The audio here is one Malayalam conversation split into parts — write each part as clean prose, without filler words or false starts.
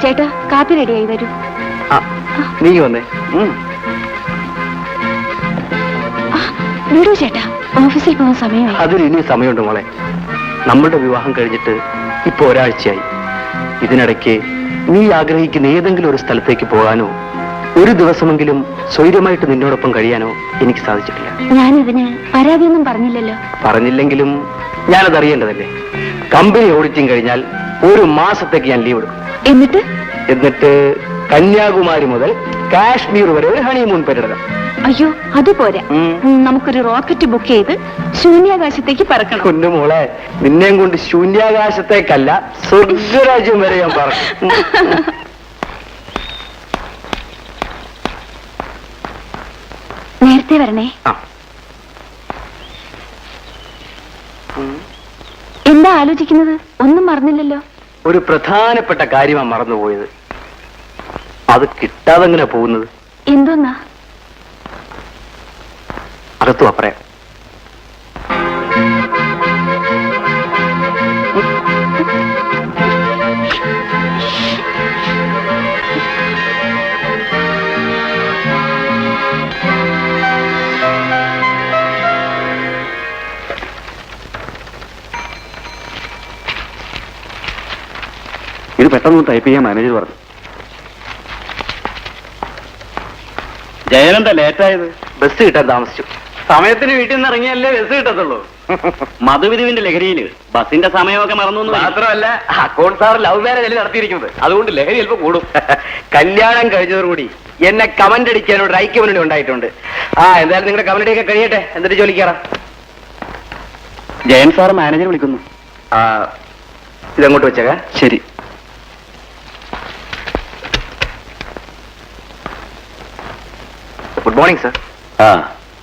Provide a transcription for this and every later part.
ചേട്ടാ, കാപ്പി റെഡിയായി വരൂ. നീ വന്നേ. വിടൂ ചേട്ടാ, ഓഫീസിൽ പോകുന്ന സമയമായി. അതിന് ഇനി സമയമുണ്ട് മോളെ. നമ്മുടെ വിവാഹം കഴിഞ്ഞിട്ട് ഇപ്പൊ ഒരാഴ്ചയായി. ഇതിനിടയ്ക്ക് നീ ആഗ്രഹിക്കുന്ന ഏതെങ്കിലും ഒരു സ്ഥലത്തേക്ക് പോകാനോ ഒരു ദിവസമെങ്കിലും സ്വൈര്യമായിട്ട് നിന്നോടൊപ്പം കഴിയാനോ എനിക്ക് സാധിച്ചിട്ടില്ല. ഞാനിതിന് പരാതിയൊന്നും പറഞ്ഞില്ലല്ലോ. പറഞ്ഞില്ലെങ്കിലും ഞാനത് അറിയേണ്ടതല്ലേ. കമ്പനി ഓഡിറ്റിംഗ് കഴിഞ്ഞാൽ ഒരു മാസത്തേക്ക് ഞാൻ ലീവ് എടുക്കും. എന്നിട്ട് കന്യാകുമാരി മുതൽ കാശ്മീർ വരെ ഒരു ഹണിമൂൺ പര്യടനം. അയ്യോ, അതുപോരാ. നമുക്കൊരു റോക്കറ്റ് ബുക്ക് ചെയ്ത് ശൂന്യാകാശത്തേക്ക് പറക്കണം. കുഞ്ഞുമോളെ, നിന്നെയും കൊണ്ട് ശൂന്യാകാശത്തേക്കല്ല, സ്വർഗരാജ്യം വരെ ഞാൻ പറക്കും. നേരത്തെ വരണേ. എന്താ ആലോചിക്കുന്നത്? ഒന്നും മറന്നില്ലല്ലോ. ഒരു പ്രധാനപ്പെട്ട കാര്യമാണ് മറന്നുപോയത്. അത് കിട്ടാതെങ്ങനെ പോകുന്നത്? എന്തോന്നാ? അകത്തു അപ്പറേ. ഇത് പെട്ടെന്ന് ടൈപ്പ് ചെയ്യാൻ മാനേജർ പറഞ്ഞു. ജയനെന്താ ലേറ്റായത്? ബസ് കിട്ടാൻ താമസിച്ചു. സമയത്തിന് വീട്ടിൽ നിന്ന് ഇറങ്ങിയല്ലേ ബസ് കിട്ടത്തുള്ളൂ. മധുവിധുവിന്റെ ലഹരിയിൽ ബസിന്റെ സമയമൊക്കെ മറന്നു. മാത്രമല്ല, അക്കൗണ്ട് സാർ ലവ് മാരേജ് നടത്തിയിരിക്കുന്നത്. അതുകൊണ്ട് ലഹരി ചിലപ്പോൾ കൂടും. കല്യാണം കഴിഞ്ഞതോടുകൂടി എന്നെ കമന്റ് അടിക്കാനോട് ഐക്യ മുന്നണി ഉണ്ടായിട്ടുണ്ട്. എന്തായാലും നിങ്ങളുടെ കമന്റ് ഒക്കെ കഴിയട്ടെ, എന്നിട്ട് ജോലിക്കാറാം. ജയൻ സാർ മാനേജർ വിളിക്കുന്നു. ഇതങ്ങോട്ട് വെച്ചേക്ക. ശരി. Good morning sir.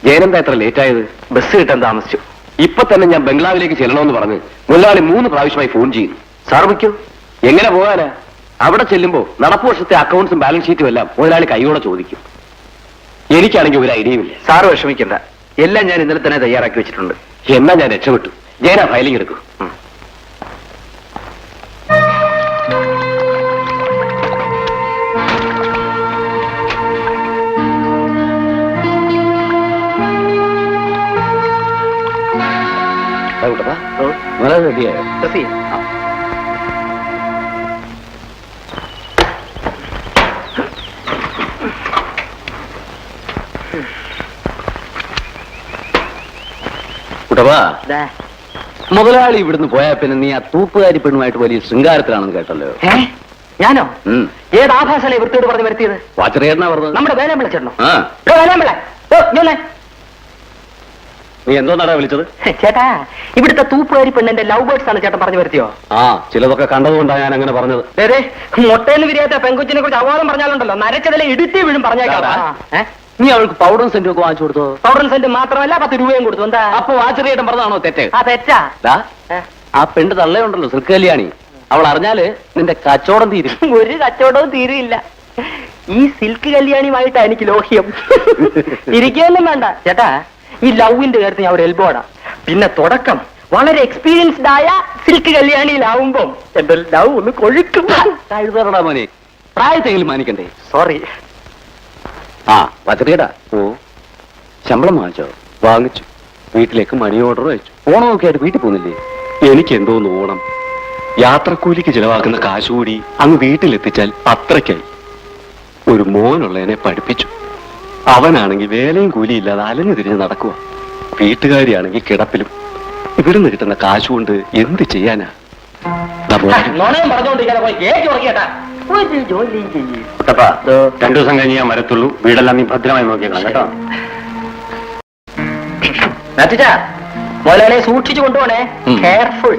ജയനെന്താ എത്ര ലേറ്റ് ആയത്? ബസ് കിട്ടാൻ താമസിച്ചു. ഇപ്പൊ തന്നെ ഞാൻ ബംഗ്ലാവിലേക്ക് ചെല്ലണമെന്ന് പറഞ്ഞ് മുതലാളി 3 പ്രാവശ്യമായി ഫോൺ ചെയ്യുന്നു. സാർ വയ്ക്കൂ. എങ്ങനെ പോകാനാ? അവിടെ ചെല്ലുമ്പോ നടപ്പ് വർഷത്തെ അക്കൗണ്ട്സും ബാലൻസ് ഷീറ്റും എല്ലാം മുതലാളി കൈയോടെ ചോദിക്കും. എനിക്കാണെങ്കിൽ ഒരു ഐഡിയയുമില്ല. സാറ് വിഷമിക്കണ്ട, എല്ലാം ഞാൻ ഇന്നലെ തന്നെ തയ്യാറാക്കി വെച്ചിട്ടുണ്ട്. എന്നാ ഞാൻ രക്ഷപ്പെട്ടു. ജയന ഫയലിംഗ് എടുക്കൂ. റെഡിയായോ? കുട്ടപ്പാ, മുതലാളി ഇവിടുന്ന് പോയാ പിന്നെ നീ ആ തൂപ്പുകാരി പെണ്ണുമായിട്ട് വലിയ ശൃംഗാരത്തിലാണെന്ന് കേട്ടല്ലോ. ഞാനോ? ഏത് ആഭാസല്ലേ വൃത്തിയോട് പറഞ്ഞു വരുത്തിയത്? വാച്ചറിയാ പറഞ്ഞത്. നമ്മുടെ വേലാമ്പിള ചേട്ടനോ? നീ എന്തോ നടാ വിളിച്ചത്? ചേട്ടാ, ഇവിടുത്തെ തൂപ്പുകാരി പെണ്ണിന്റെ ലവ് ബേർഡ്സ് ആണ് ചേട്ടൻ പറഞ്ഞു വരുത്തിയോ? ചിലതൊക്കെ കണ്ടതുകൊണ്ടാണ് ഞാൻ അങ്ങനെ പറഞ്ഞത്. അതെ, മൊട്ടേന്ന് വിരിയാത്ത പെങ്കുച്ചിനെ കുറിച്ച് അവാദം പറഞ്ഞാലുണ്ടല്ലോ, നരച്ചതിലെ ഇടുത്തി വീഴും പറഞ്ഞേക്കാം. നീ അവൾക്ക് പൗഡറും സെന്റും ഒക്കെ വാങ്ങിച്ചു കൊടുത്തോ? പൗഡറും സെന്റ് മാത്രമല്ല 10 രൂപയും കൊടുത്തു. എന്താ അപ്പൊ വാച്ചറിയേട്ടൻ പറഞ്ഞതാണോ തെറ്റ്? തെറ്റാ. ആ പെണ്ണ് തള്ളയുണ്ടല്ലോ, സിൽക്ക് കല്യാണി, അവൾ അറിഞ്ഞാല് നിന്റെ കച്ചവടം തീരും. ഒരു കച്ചവടവും തീരില്ല. ഈ സിൽക്ക് കല്യാണിയുമായിട്ടാ എനിക്ക് ലോഹ്യം. ഇരിക്കുകയൊന്നും വേണ്ട ചേട്ടാ. ഈ ലവിന്റെ കാര്യത്തിൽ ഞാൻ ഒരു എൽബോടാ. പിന്നെ തുടക്കം വളരെ എക്സ്പീരിയൻസ്ഡ് ആയ സിൽക്ക് കല്യാണിയിലാവുമ്പോ എന്റെ ലവ് ഒന്ന് കൊഴുക്കും. കഴുതറടാ മോനെ, പ്രായത്തെങ്കിലും മാനിക്കണ്ടേ? സോറി. വച്ചറിയടാ. ശമ്പളം വാങ്ങിച്ചോ? വാങ്ങിച്ചു. വീട്ടിലേക്ക് മണി ഓർഡർ അയച്ചു. ഓണമൊക്കെ ആയിട്ട് വീട്ടിൽ പോകുന്നില്ലേ? എനിക്ക് എന്തോന്ന് ഓണം. യാത്രക്കൂലിക്ക് ചിലവാക്കുന്ന കാശ് കൂടി അങ്ങ് വീട്ടിലെത്തിച്ചാൽ അത്രയ്ക്കായി. ഒരു മോനുള്ളതിനെ പഠിപ്പിച്ചു. അവനാണെങ്കിൽ വേലയും കൂലിയില്ലാതെ അലഞ്ഞു തിരിഞ്ഞ് നടക്കുക. വീട്ടുകാരിയാണെങ്കിൽ കിടപ്പിലും. ഇവിടുന്ന് കിട്ടുന്ന കാശ് കൊണ്ട് എന്ത് ചെയ്യാനാ? 2 ദിവസം കഴിഞ്ഞ് ഞാൻ വരത്തുള്ളൂ. വീടെല്ലാം നീ ഭദ്രമായി നോക്കിയേക്കണം കേട്ടോ. മോലെ സൂക്ഷിച്ചു കൊണ്ടുപോണേ. കെയർഫുൾ.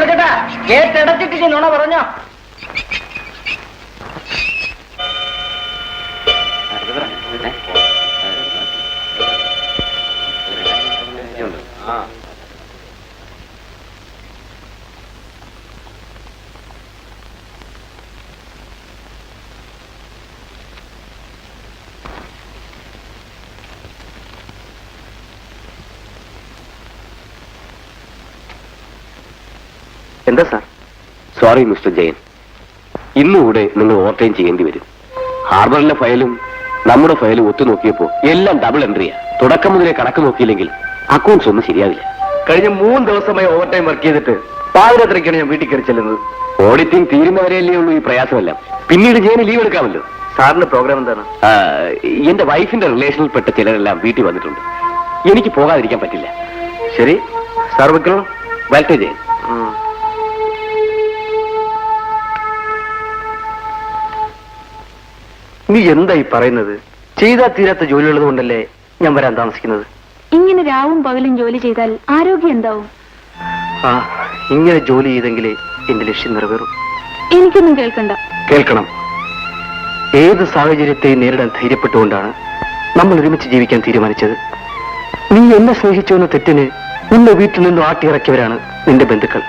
ചേട്ടാ, കേട്ടടച്ചിട്ട് നുണ പറഞ്ഞോ? എന്താ സാർ? സോറി മിസ്റ്റർ ജയൻ, ഇന്നുകൂടെ നിങ്ങൾ ഓവർ ടൈം ചെയ്യേണ്ടി വരും. ഹാർബറിലെ ഫയലും നമ്മുടെ ഫയലും ഒത്തു നോക്കിയപ്പോ എല്ലാം ഡബിൾ എൻട്രിയാ. തുടക്കം മുതലേ കണക്ക് നോക്കിയില്ലെങ്കിൽ അക്കൗണ്ട്സ് ഒന്നും ശരിയാവില്ല. കഴിഞ്ഞ 3 ദിവസമായി ഓവർ ടൈം വർക്ക് ചെയ്തിട്ട് പാതിരാത്രിക്കാണ് ഞാൻ വീട്ടിൽ കയറി ചെല്ലുന്നത്. ഓഡിറ്റിംഗ് തീരുന്നവരെയല്ലേ ഉള്ളൂ ഈ പ്രയാസമെല്ലാം. പിന്നീട് ജയന് ലീവ് എടുക്കാമല്ലോ. സാറിന്റെ പ്രോഗ്രാം എന്താണ്? എന്റെ വൈഫിന്റെ റിലേഷനിൽപ്പെട്ട ചിലരെല്ലാം വീട്ടിൽ വന്നിട്ടുണ്ട്. എനിക്ക് പോകാതിരിക്കാൻ പറ്റില്ല. ശരി സാർ, വെക്കണം. വരട്ടെ ജയൻ. നീ എന്തായി പറയുന്നത്? ചെയ്താൽ തീരാത്ത ജോലിയുള്ളത് കൊണ്ടല്ലേ ഞാൻ വരാൻ താമസിക്കുന്നത്. ഇങ്ങനെ രാവും പകലും ജോലി ചെയ്താൽ ആരോഗ്യം എന്താവും? ആ, ഇങ്ങനെ ജോലി ചെയ്തെങ്കിലേ എന്റെ ലക്ഷ്യം നിറവേറും. എനിക്കൊന്നും കേൾക്കണ്ട. കേൾക്കണം. ഏത് സാഹചര്യത്തെയും നേരിടാൻ ധൈര്യപ്പെട്ടുകൊണ്ടാണ് നമ്മൾ ഒരുമിച്ച് ജീവിക്കാൻ തീരുമാനിച്ചത്. നീ എന്നെ സ്നേഹിച്ചു എന്ന തെറ്റിന് നിന്നെ വീട്ടിൽ നിന്നും ആട്ടിയിറക്കിയവരാണ് നിന്റെ ബന്ധുക്കൾ.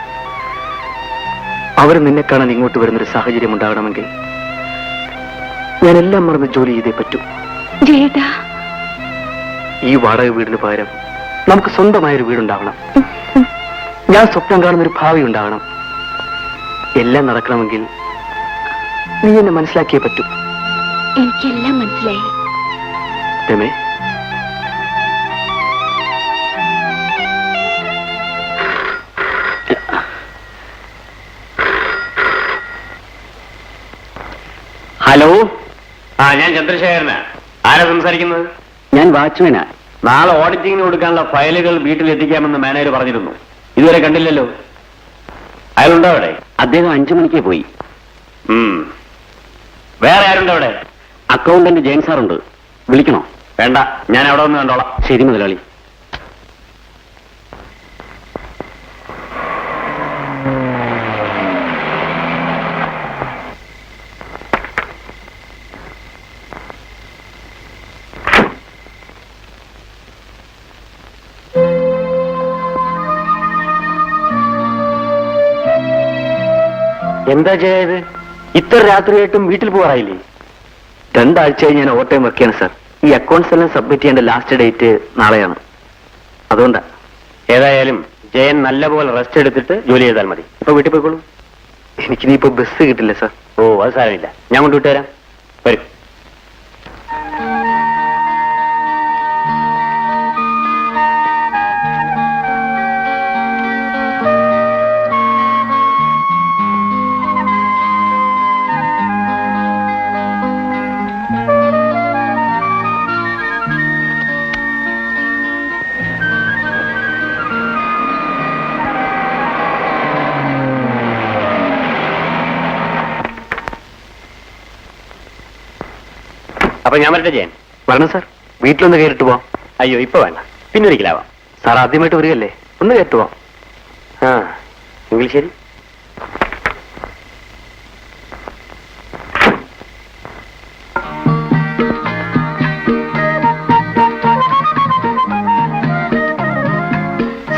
അവർ നിന്നെ കാണാൻ ഇങ്ങോട്ട് വരുന്നൊരു സാഹചര്യം ഉണ്ടാകണമെങ്കിൽ ഞാൻ എല്ലാം മറന്ന് ജോലി ചെയ്തേ പറ്റൂ. ജയേട്ടാ, ഈ വാടക വീടിന് പകരം നമുക്ക് സ്വന്തമായൊരു വീടുണ്ടാവണം. ഞാൻ സ്വപ്നം കാണുന്നൊരു ഭാവി ഉണ്ടാകണം. എല്ലാം നടക്കണമെങ്കിൽ നീ എന്നെ മനസ്സിലാക്കിയേ പറ്റൂ. എനിക്കെല്ലാം മനസ്സിലായി. രമേ, ഹലോ, ഞാൻ ചന്ദ്രശേഖരനാ. ആരാ സംസാരിക്കുന്നത്? ഞാൻ വാച്ച്മാനാ. നാളെ ഓഡിറ്റിംഗിന് കൊടുക്കാനുള്ള ഫയലുകൾ വീട്ടിൽ എത്തിക്കാമെന്ന് മാനേജർ പറഞ്ഞിരുന്നു. ഇതുവരെ കണ്ടില്ലല്ലോ. അയാളുണ്ടോ അവിടെ? അദ്ദേഹം 5 മണിക്ക് പോയി. വേറെ ആരുണ്ടോ അവിടെ? അക്കൗണ്ടന്റ് ജയൻ സാറുണ്ട്. വിളിക്കണോ? വേണ്ട, ഞാൻ അവിടെ ഒന്ന് കണ്ടോളാം. ശരി മുതലാളി. എന്താ ചെയ്യത്? ഇത്ര രാത്രിയായിട്ടും വീട്ടിൽ പോകാറായില്ലേ? 2 ആഴ്ചയായി ഞാൻ ഓവർ ടൈം വർക്ക് ചെയ്യണം സാർ. ഈ അക്കൗണ്ട്സ് എല്ലാം സബ്മിറ്റ് ചെയ്യേണ്ട ലാസ്റ്റ് ഡേറ്റ് നാളെയാണ്. അതുകൊണ്ടാ. ഏതായാലും ജയൻ നല്ലപോലെ റെസ്റ്റ് എടുത്തിട്ട് ജോലി ചെയ്താൽ മതി. ഇപ്പൊ വീട്ടിൽ പോയിക്കോളൂ. എനിക്കിനിയിപ്പോ ബസ് കിട്ടില്ല സാർ. ഓ, അത് സാരമില്ല, ഞാൻ കൊണ്ട് വിട്ടുതരാം. വരും. അപ്പൊ ഞാൻ വരട്ടെ ജയൻ? വരണം സാർ. വീട്ടിലൊന്ന് കയറിട്ട് പോവാം. അയ്യോ, ഇപ്പൊ വേണ്ട, പിന്നൊരിക്കലാവാം. സാർ ആദ്യമായിട്ട് വരികയല്ലേ, ഒന്ന് കയറിട്ട് പോവാം. ആ, എങ്കിൽ ശരി.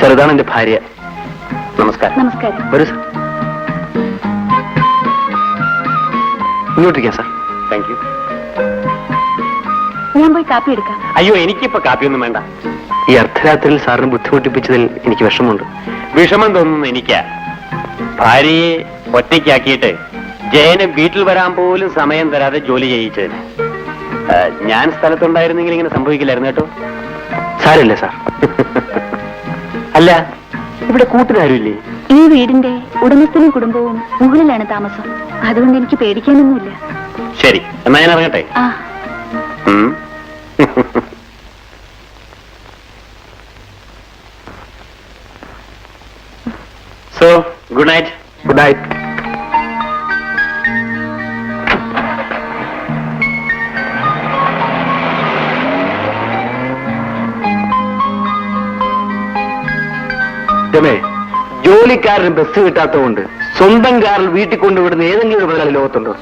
സാർ, ഇതാണ് എന്റെ ഭാര്യ. നമസ്കാരം. നമസ്കാരം. വരൂ സാർ. ഇങ്ങോട്ടിരിക്കാം സാർ. Thank you. ഞാൻ പോയി കാപ്പി എടുക്കാം. അയ്യോ, എനിക്കിപ്പോ കാപ്പിയൊന്നും വേണ്ട. ഈ അർദ്ധരാത്രിയിൽ സാറിന് ബുദ്ധിമുട്ടിപ്പിച്ചതിൽ എനിക്ക് വിഷമമുണ്ട്. വിഷമം തോന്നുന്നു എനിക്കാ. ഭാര്യയെ ഒറ്റയ്ക്കാക്കിയിട്ട് ജയന് വീട്ടിൽ വരാൻ പോലും സമയം തരാതെ ജോലി ചെയ്യിച്ചതിന്. ഞാൻ സ്ഥലത്തുണ്ടായിരുന്നെങ്കിൽ ഇങ്ങനെ സംഭവിക്കില്ലായിരുന്നു കേട്ടോ. സാരമില്ല സാർ. അല്ല, ഇവിടെ കൂട്ടിനാരുമില്ലേ? ഈ വീടിന്റെ ഉടമസ്ഥനും കുടുംബവും മുകളിലാണ് താമസം. അതുകൊണ്ട് എനിക്ക് പേടിക്കാനൊന്നുമില്ല. ശരി, എന്നാ ഞാൻ ഇറങ്ങട്ടെ. ആ, so good night. Good night. രമേ, ജോലിക്കാരന് ബസ് കിട്ടാത്തതുകൊണ്ട് സ്വന്തം കാറിൽ വീട്ടിൽ കൊണ്ടുവിടുന്ന ഏതെങ്കിലും ഒരു മുതലാളി ലോകത്തുണ്ടോ?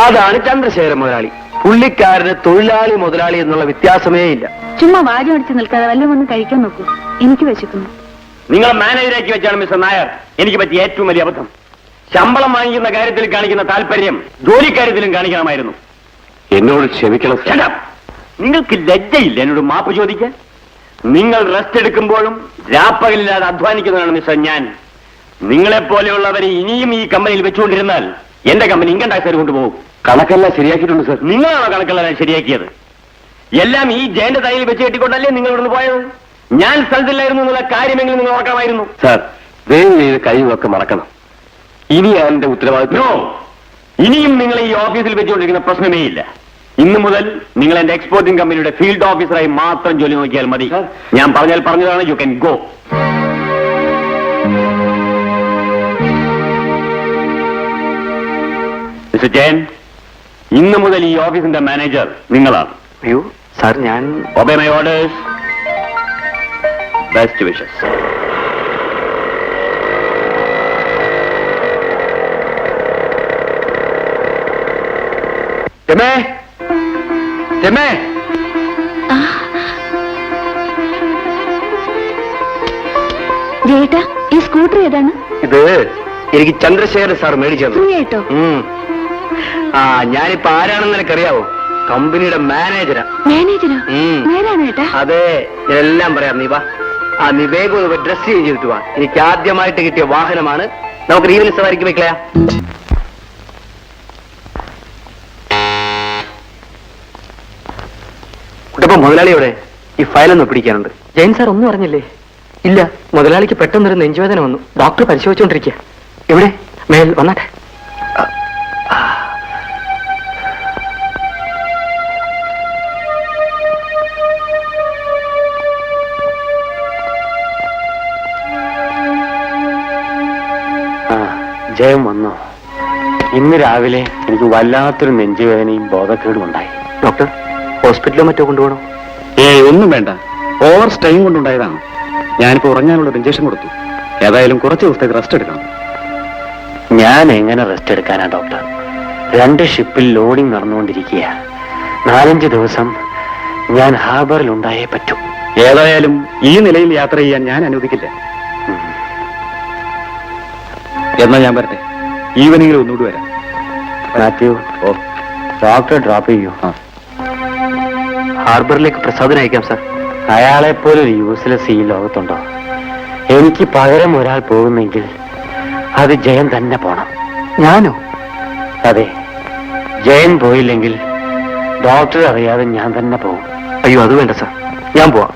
അതാണ് ചന്ദ്രശേഖരൻ മുതലാളി. പുള്ളിക്കാരന് തൊഴിലാളി മുതലാളി എന്നുള്ള വ്യത്യാസമേ ഇല്ല. ചുമ്മാ വാചം അടിച്ച് നിൽക്കാതെ വല്ലതും ഒന്ന് കഴിക്കാൻ നോക്കൂ. എനിക്ക് വിശക്കുന്നു. നിങ്ങൾ മാനേജരാക്കി വെച്ചാണ് മിസ്റ്റർ നായർ എനിക്ക് പറ്റിയ ഏറ്റവും വലിയ അബദ്ധം. ശമ്പളം വാങ്ങിക്കുന്ന കാര്യത്തിൽ കാണിക്കുന്ന താല്പര്യം ജോലിക്കാര്യത്തിലും കാണിക്കണമായിരുന്നു. എന്നോട് ക്ഷമിക്കണം സാർ. Shut up. നിങ്ങൾക്ക് ലജ്ജയില്ല എന്നോട് മാപ്പ് ചോദിക്കാൻ? നിങ്ങൾ റെസ്റ്റ് എടുക്കുമ്പോഴും രാപ്പകലില്ലാതെ അധ്വാനിക്കുന്നതാണ് മിസ്റ്റർ ഞാൻ. നിങ്ങളെ പോലെയുള്ളവർ ഇനിയും ഈ കമ്പനിയിൽ വെച്ചുകൊണ്ടിരുന്നാൽ എന്റെ കമ്പനി ഇൻകം ടാക്സ് കൊണ്ടുപോകും. കണക്കെല്ലാം ശരിയാക്കിയിട്ടുണ്ട് സർ. നിങ്ങളാണോ കണക്കെല്ലാം ശരിയാക്കിയത്? എല്ലാം ഈ ജയന്റെ തലയിൽ വെച്ച് കെട്ടിക്കൊണ്ടല്ലേ നിങ്ങൾ ഇവിടുന്ന് പോയത്? ഞാൻ സ്ഥലത്തില്ലായിരുന്നു എന്നുള്ള കാര്യമെങ്കിലും നിങ്ങൾ ഓർക്കണമായിരുന്നു. സാർ, ദയവ് ചെയ്ത് കഴിവൊക്കെ മറക്കണം. ഇനി എന്റെ ഉത്തരവാദിത്വം. നോ, ഇനിയും നിങ്ങൾ ഈ ഓഫീസിൽ വെച്ചുകൊണ്ടിരിക്കുന്ന പ്രശ്നമേ ഇല്ല. ഇന്നു മുതൽ നിങ്ങൾ എന്റെ എക്സ്പോർട്ടിംഗ് കമ്പനിയുടെ ഫീൽഡ് ഓഫീസറായി മാത്രം ജോലി നോക്കിയാൽ മതി. ഞാൻ പറഞ്ഞാൽ പറഞ്ഞതാണ്. You can go. Mister Jayan, ഇന്നു മുതൽ ഈ ഓഫീസിന്റെ മാനേജർ നിങ്ങളാണ്. അയ്യോ സാർ, ഞാൻ obey my orders. Best wishes. രമേ, രമേ, ജയേട്ടാ, ഈ സ്കൂട്ടർ ഏതാണ്? ഇത് എനിക്ക് ചന്ദ്രശേഖരൻ സാർ മേടിച്ചു തന്നു. ഫ്രീ ആയിട്ടോ? ആ, ഞാനിപ്പോ ആരാണെന്ന് എനിക്കറിയാവോ? കമ്പനിയുടെ മാനേജരാ. മാനേജരോ? നേരാണ് ഏട്ടാ. അതെ, എല്ലാം പറയാം. നീ വാ. നീ വേഗം ഡ്രസ് ചേഞ്ച് ചെയ്തിട്ട് വാ. എനിക്ക് ആദ്യമായിട്ട് കിട്ടിയ വാഹനമാണ്. നമുക്ക് ഈവനിങ് സവാരിക്ക് വെക്കലേ? കുട്ടപ്പ, മുതലാളിയോടെ ഈ ഫയലൊന്ന് പിടിക്കാനുണ്ട്. ജയൻ സാർ ഒന്നും അറിഞ്ഞില്ലേ? ഇല്ല, മുതലാളിക്ക് പെട്ടെന്നൊരു നെഞ്ചുവേദന വന്നു. ഡോക്ടർ പരിശോധിച്ചുകൊണ്ടിരിക്കുക. എവിടെ? മേൽ വന്നാട്ടെ. ജയം വന്നോ? ഇന്ന് രാവിലെ എനിക്ക് വല്ലാത്തൊരു നെഞ്ചുവേദനയും ബോധക്കേടും ഉണ്ടായി. ഡോക്ടർ, ഹോസ്പിറ്റലോ മറ്റോ കൊണ്ടുപോകണോ? ഒന്നും വേണ്ട. ഓവർ സ്ട്രെയിൻ കൊണ്ടുണ്ടായതാണ്. ഞാനിപ്പോ ഉറങ്ങാനുള്ള ഒരു ഇഞ്ചക്ഷൻ കൊടുത്തു. ഏതായാലും കുറച്ച് ദിവസത്തേക്ക് റെസ്റ്റ് എടുക്കണം. ഞാൻ എങ്ങനെ റെസ്റ്റ് എടുക്കാനാ ഡോക്ടർ? 2 ഷിപ്പിൽ ലോഡിംഗ് നടന്നുകൊണ്ടിരിക്കുക. 4-5 ദിവസം ഞാൻ ഹാർബറിൽ ഉണ്ടായേ പറ്റൂ. ഏതായാലും ഈ നിലയിൽ യാത്ര ചെയ്യാൻ ഞാൻ അനുവദിക്കില്ല. എന്നാ ഞാൻ വരട്ടെ. ഈവനിങ്ങിൽ ഒന്നുകൂടി വരാം. മാത്യു, ഡോക്ടർ ഡ്രോപ്പ് ചെയ്യൂ. ഹാർബറിലേക്ക് പ്രസാദന അയക്കാം സാർ. അയാളെപ്പോലൊരു യൂസ്ലെസ് ഈ ലോകത്തുണ്ടോ? എനിക്ക് പകരം ഒരാൾ പോകുന്നെങ്കിൽ അത് ജയൻ തന്നെ പോണം. ഞാനോ? അതെ, ജയൻ പോയില്ലെങ്കിൽ ഡോക്ടർ അറിയാതെ ഞാൻ തന്നെ പോകും. അയ്യോ, അത് വേണ്ട സാർ, ഞാൻ പോവാം.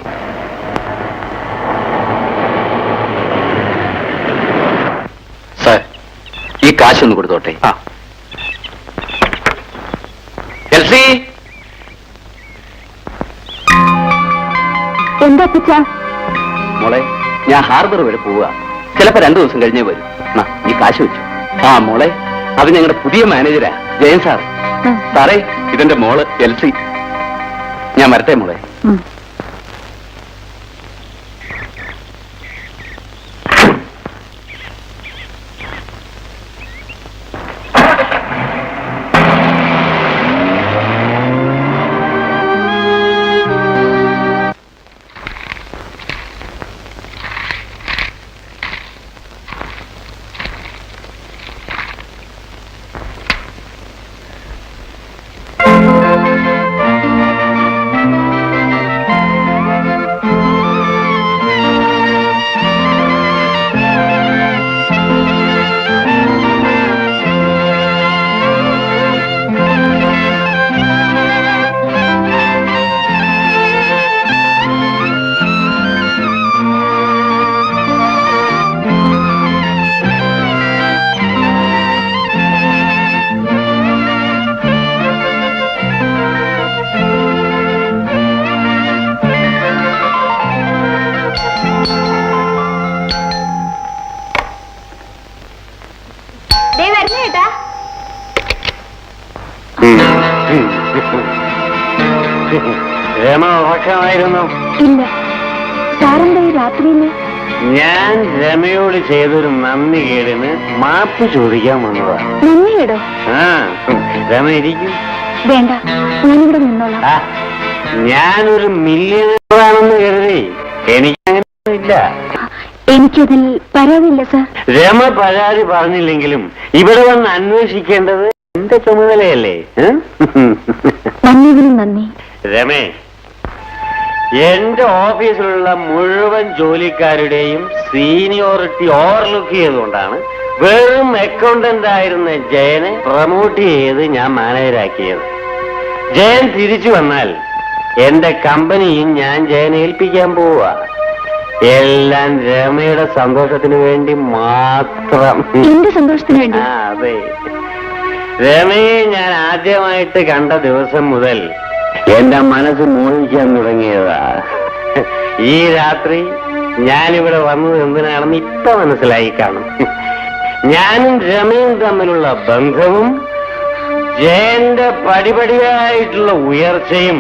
സാർ, ഈ കാശൊന്ന് കൊടുത്തോട്ടെ. എൽസി, എന്താ അപ്പച്ചാ? മോളെ, ഞാൻ ഹാർബർ വരെ പോവുക. ചിലപ്പോ 2 ദിവസം കഴിഞ്ഞേ വരും. ഈ കാശ് വെച്ചു. മോളെ, അത് ഞങ്ങളുടെ പുതിയ മാനേജരാ, ജയൻ സാർ. സാറേ, ഇതെന്റെ മോള് എൽസി. ഞാൻ വരട്ടെ മോളെ. രമ ഉറക്കമായിരുന്നു? ഇല്ല. സാറിന്റെ ഈ രാത്രിയില് ഞാൻ രമയോട് ചെയ്തൊരു നന്ദി കേടിന് മാപ്പ് ചോദിക്കാൻ വന്നതാ. നന്ദിയേടോ? രമ ഇരിക്കും. വേണ്ട, ഞാനിവിടെ നിന്നോളാം. ഞാനൊരു മില്യണറാണെന്ന് കരുതി എനിക്കങ്ങനെ ഇല്ല. എനിക്കതിൽ പരാതിയില്ല സാർ. രമ പരാതി പറഞ്ഞില്ലെങ്കിലും ഇവിടെ വന്ന് അന്വേഷിക്കേണ്ടത് എന്റെ ചുമതലയല്ലേ? നന്ദികളും നന്ദി. രമേ, എന്റെ ഓഫീസിലുള്ള മുഴുവൻ ജോലിക്കാരുടെയും സീനിയോറിറ്റി ഓവർലുക്ക് ചെയ്തുകൊണ്ടാണ് വെറും അക്കൗണ്ടന്റ് ആയിരുന്ന ജയനെ പ്രൊമോട്ട് ചെയ്ത് ഞാൻ മാനേജരാക്കിയത്. ജയൻ തിരിച്ചു വന്നാൽ എന്റെ കമ്പനിയും ഞാൻ ജയനെ ഏൽപ്പിക്കാൻ പോവുക. എല്ലാം രമയുടെ സന്തോഷത്തിന് വേണ്ടി മാത്രം. എന്റെ സന്തോഷത്തിന് വേണ്ടി? അതെ, രമയെ ഞാൻ ആദ്യമായിട്ട് കണ്ട ദിവസം മുതൽ എന്റെ മനസ്സ് മോഹിക്കാൻ തുടങ്ങിയതാ. ഈ രാത്രി ഞാനിവിടെ വന്നത് എന്തിനാണെന്ന് ഇപ്പൊ മനസ്സിലായി കാണും. ഞാനും രമയും തമ്മിലുള്ള ബന്ധവും ജയന്റെ പടിപടിയായിട്ടുള്ള ഉയർച്ചയും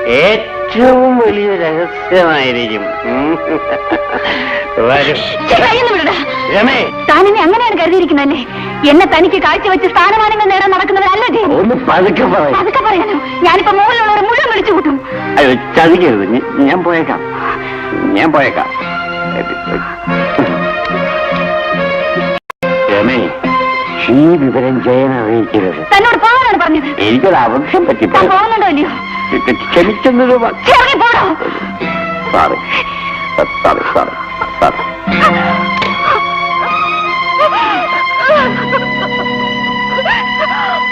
ഏറ്റവും വലിയ രഹസ്യമായിരിക്കും. രമേ, താനെന്നെ അങ്ങനെയാണ് കരുതിയിരിക്കുന്നല്ലേ? എന്നെ തനിക്ക് കാഴ്ചവെച്ച് സ്ഥാനമാനങ്ങൾ നേടാൻ നടക്കുന്നവരല്ല ജയൻ. ഒന്ന് പതുക്കെ പറയാം. അതൊക്കെ പറയാനോ? ഞാനിപ്പോ മുകളിലുള്ളവരെ മുഴുവൻ വിളിച്ചു കൂട്ടും. ചതിക്കരുത്, ഞാൻ പോയേക്കാം. രമേ, ഈ വിവരം ജയനെ അറിയിക്കരുത്. തന്നോട് പോകാനാണ് പറഞ്ഞത്. എനിക്കൊരു അബദ്ധം പറ്റിപ്പോ. താൻ പോകുന്നുണ്ടോ ഇല്ലയോ? ക്ഷമിക്കുന്നത് ഇറങ്ങി പോടോ. സാറി